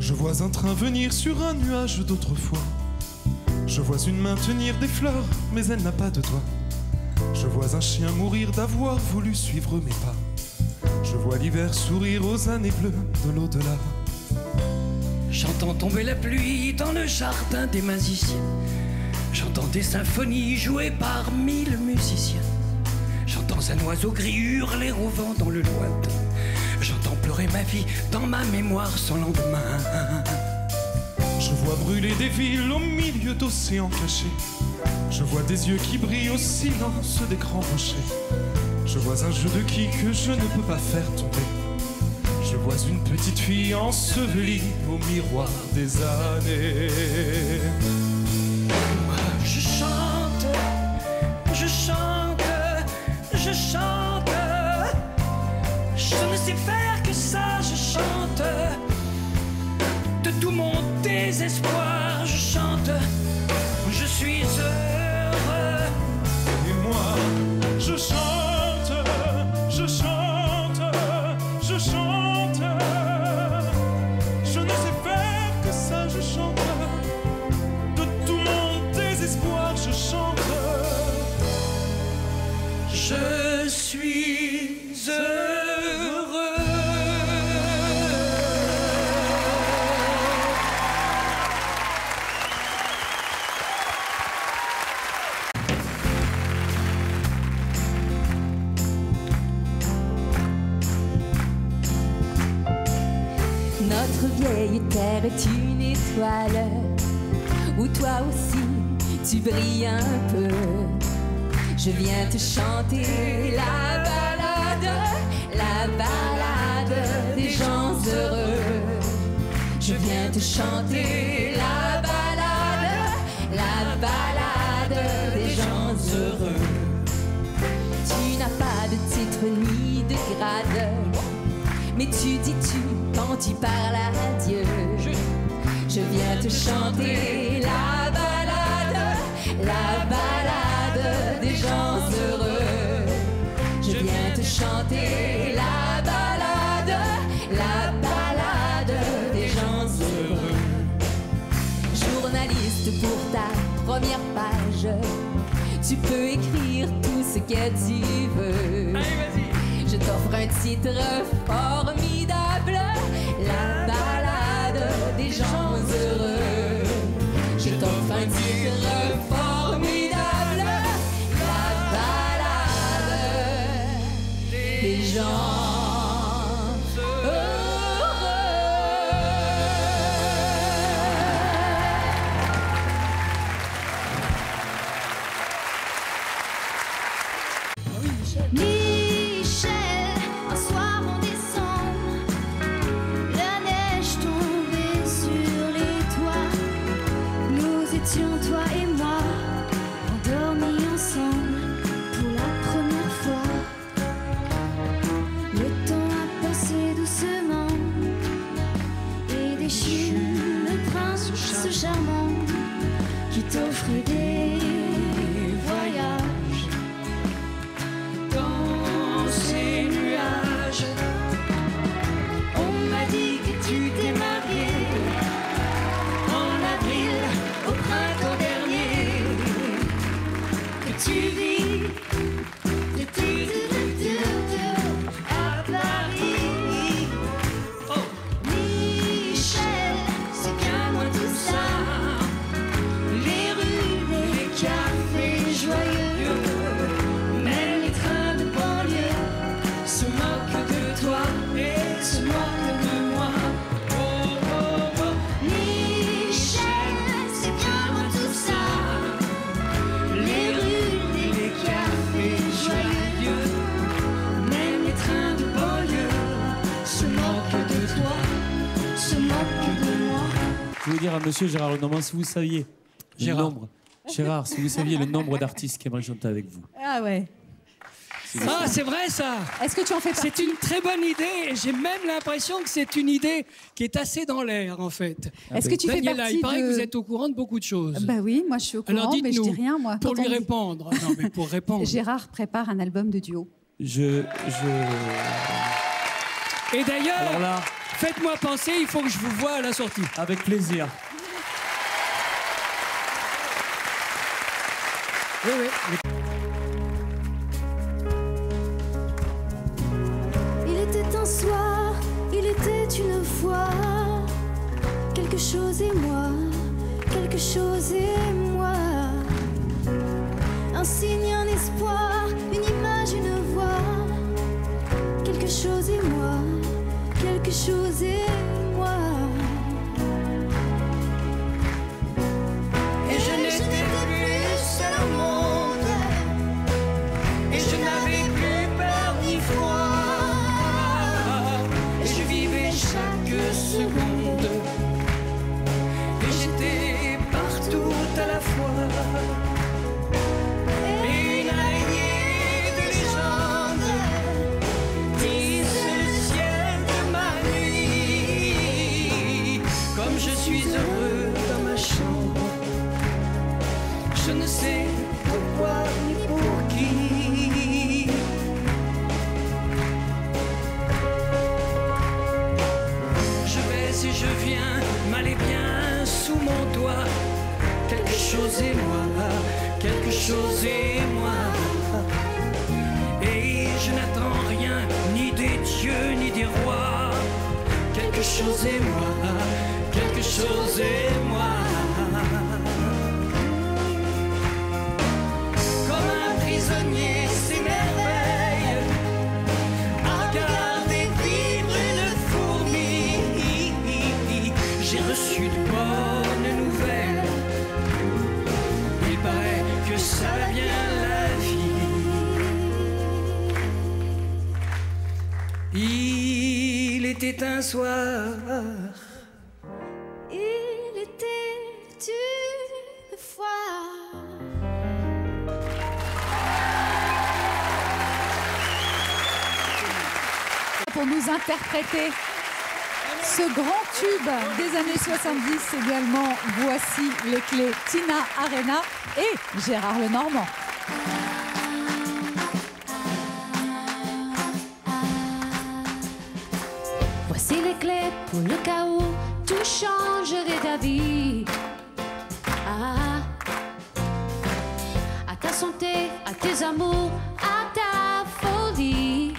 Je vois un train venir sur un nuage d'autrefois. Je vois une main tenir des fleurs, mais elle n'a pas de doigts. Je vois un chien mourir d'avoir voulu suivre mes pas. Je vois l'hiver sourire aux années bleues de l'au-delà. J'entends tomber la pluie dans le jardin des magiciens. J'entends des symphonies jouées par 1000 musiciens. J'entends un oiseau gris hurler au vent dans le lointain. J'entends pleurer ma vie dans ma mémoire sans lendemain. Je vois brûler des villes au milieu d'océans cachés. Je vois des yeux qui brillent au silence des grands rochers. Je vois un jeu de qui que je ne peux pas faire tomber. Je vois une petite fille ensevelie au miroir des années. Moi je chante, je chante, je chante. Je ne sais faire que ça, je chante. De tout mon désespoir, je chante. Je suis heureux. Et moi, je chante, je chante, je chante. Je ne sais faire que ça, je chante. De tout mon désespoir, je chante. Je suis heureux. Notre vieille terre est une étoile où toi aussi tu brilles un peu. Je viens te chanter la balade des gens heureux. Je viens te chanter la balade des gens heureux. Tu n'as pas de titre ni de grade, mais tu dis-tu quand tu parles à Dieu. Je viens te chanter la balade des gens heureux. Je viens te chanter la balade des gens heureux. Journaliste, pour ta première page, tu peux écrire tout ce que tu veux. Allez, vas-y. Je t'offre un titre formidable, la balade des gens heureux. Je t'offre un titre formidable, la balade des gens heureux. Michel, un soir en décembre, la neige tombait sur les toits. Nous étions, toi et moi, endormis ensemble pour la première fois. Le temps a passé doucement et déchu le prince charmant qui t'offrait des voyages dans ces nuages. On m'a dit que tu t'es marié en avril au printemps dernier, que tu vis à Paris. Oh, Michel, c'est qu'à moi tout ça. Les rues, les cafés joyeux, même les trains de banlieue se moquent de toi et se moquent de moi. Oh, oh, oh. Michel, c'est qu'à moi tout ça. Les rues, les cafés joyeux, même les trains de banlieue se moquent de toi, se moquent de moi. Je veux dire à monsieur Gérard Lenormand, si vous saviez Gérard, si vous saviez le nombre d'artistes qui aimeraient chanter avec vous. Ah ouais. Ah, c'est vrai ça. Est-ce que tu en fais partie? C'est une très bonne idée et j'ai même l'impression que c'est une idée qui est assez dans l'air en fait. Est-ce que tu fais Daniela, partie il paraît de... que vous êtes au courant de beaucoup de choses. Bah oui, moi je suis au Alors courant, mais je dis dites-nous, rien moi. pour Quand lui on dit- répondre. Non mais pour répondre. Gérard prépare un album de duo. Je... Et d'ailleurs, Alors là, Faites-moi penser, il faut que je vous voie à la sortie. Avec plaisir. Oui, oui. Il était un soir, il était une fois, quelque chose et moi, quelque chose et moi. Un signe, un espoir, une image, une voix, quelque chose et moi, quelque chose et moi. Et je n'étais plus seul au monde, et je n'avais plus peur ni froid, et je vivais chaque seconde, et j'étais partout à la fois. Et une araignée de légende tisse le ciel de ma nuit. Comme je suis heureux dans ma chambre, je ne sais pourquoi ni pour qui. Je vais et je viens, mal et bien sous mon doigt. Quelque chose et moi, quelque chose et moi. Et je n'attends rien, ni des dieux, ni des rois. Quelque chose et moi, quelque chose et moi. Comme un prisonnier s'émerveille à regarder vivre une fourmi. J'ai reçu de bonnes nouvelles. Il paraît que ça va bien la vie. Il était un soir. Il était une fois. Pour nous interpréter ce grand tube des années 70 également, voici les clés Tina Arena et Gérard Lenormand. Voici les clés pour le cas où tout changerait ta vie. Ah, à ta santé, à tes amours, à ta folie.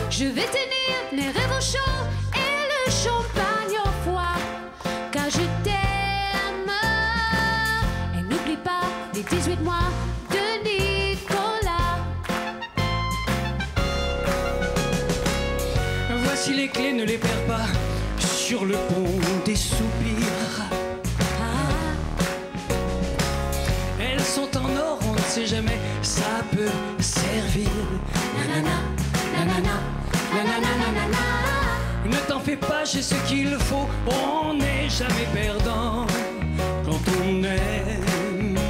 Je vais tenir les rêves au chaud et le champagne au foie, car je t'aime. Et n'oublie pas les 18 mois de Nicolas. Voici les clés, ne les perds pas sur le pont des soupirs. Elles sont en or, on ne sait jamais, ça peut servir. Nanana, nanana, nanana, nanana. Ne t'en fais pas, j'ai ce qu'il faut, on n'est jamais perdant quand on aime.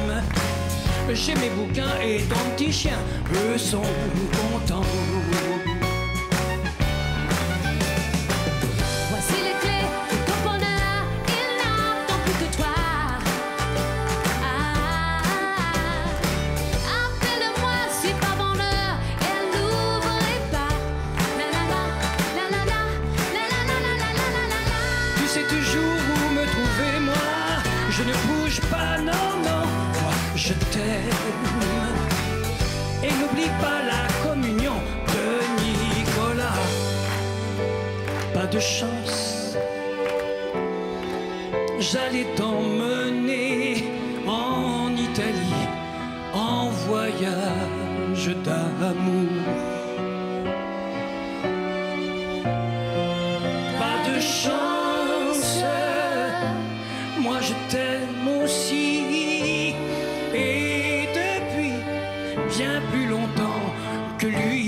J'ai mes bouquins et ton petit chien, eux sont contents. Voici les clés de ton bonheur, il n'attend plus que toi. Appelle-moi si pas mon heure, elle n'ouvrait pas. Tu sais toujours où me trouver, moi. Je ne bouge pas, non, non. Moi, je t'aime. Et n'oublie pas la communion de Nicolas. Pas de chance. J'allais t'emmener en Italie en voyage d'amour. Pas de chance, moi je t'aime aussi, et depuis bien plus longtemps que lui.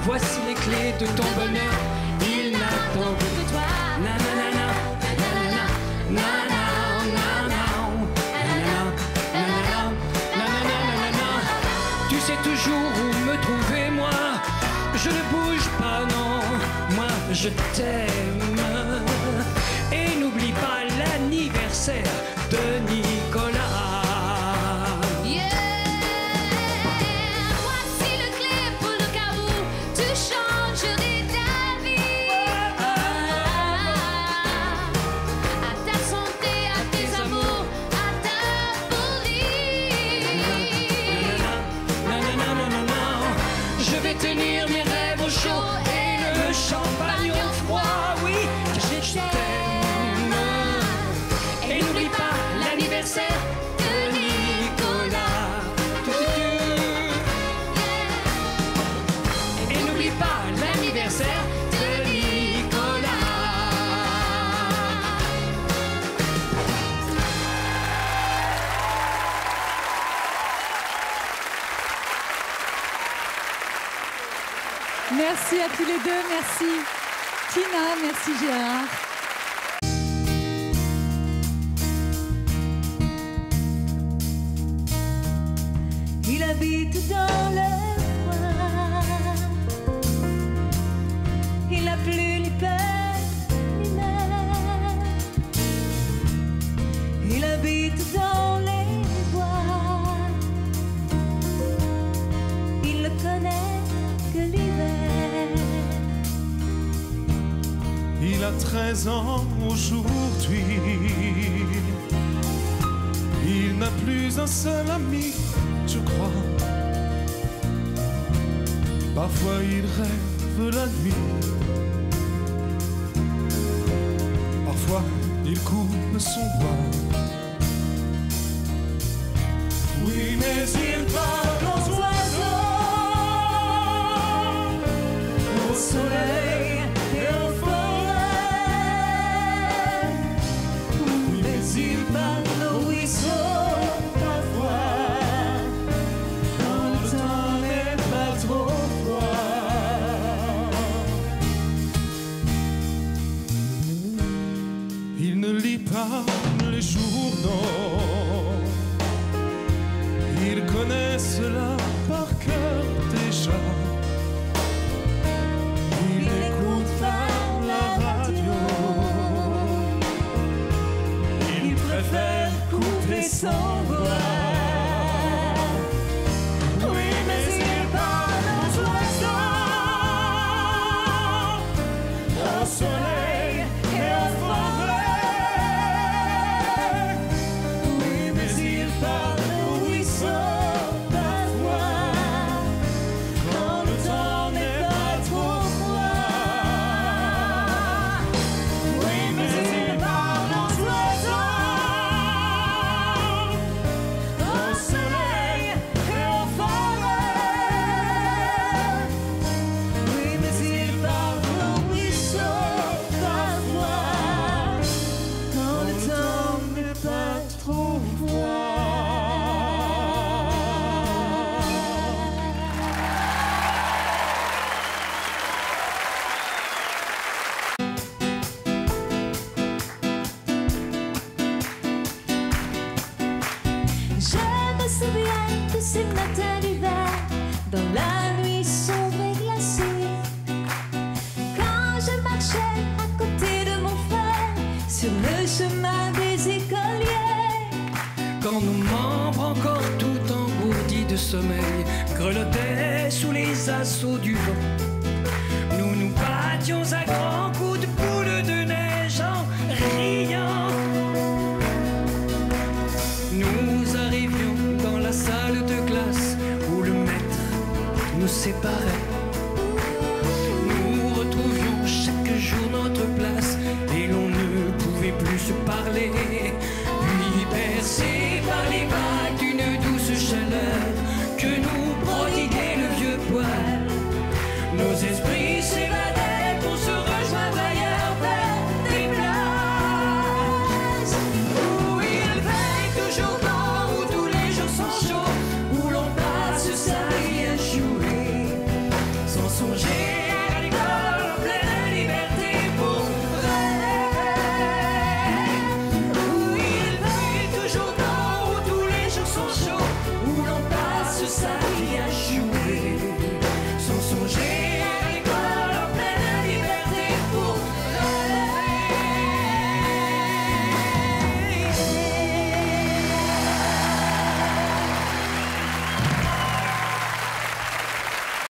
Voici les clés de ton bonheur, il n'attend plus que toi. Nanana, nanana, nanana, nanana, nanana. Tu sais toujours où me trouver, moi. Je ne bouge pas, non. Moi, je t'aime. Et n'oublie pas l'anniversaire de Nicolas. Merci à tous les deux, merci Tina, merci Gérard. Il habite dans le froid. Il n'a plus ni peur ni mère. Il habite dans les bois. Il ne connaît que l'hiver. Il a 13 ans aujourd'hui. Il n'a plus un seul ami, je crois. Parfois il rêve la nuit. Parfois il coupe son bois. Oui, mais il parle aux oiseaux, au soleil et aux forêts. Oui, mais il parle aux ruisseaux. Il ne lit pas les journaux. Il connaît cela par cœur déjà. Il n'écoute pas la radio. Il préfère couper son bois. Oui, mais il parle aux oiseaux, au soleil et aux forêts. Ces matins d'hiver, dans la nuit sombre et glacée, quand je marchais à côté de mon frère sur le chemin des écoliers, Quand nos membres encore tout engourdis de sommeil grelottaient sous les assauts du vent, nous nous battions à grands coups de boule de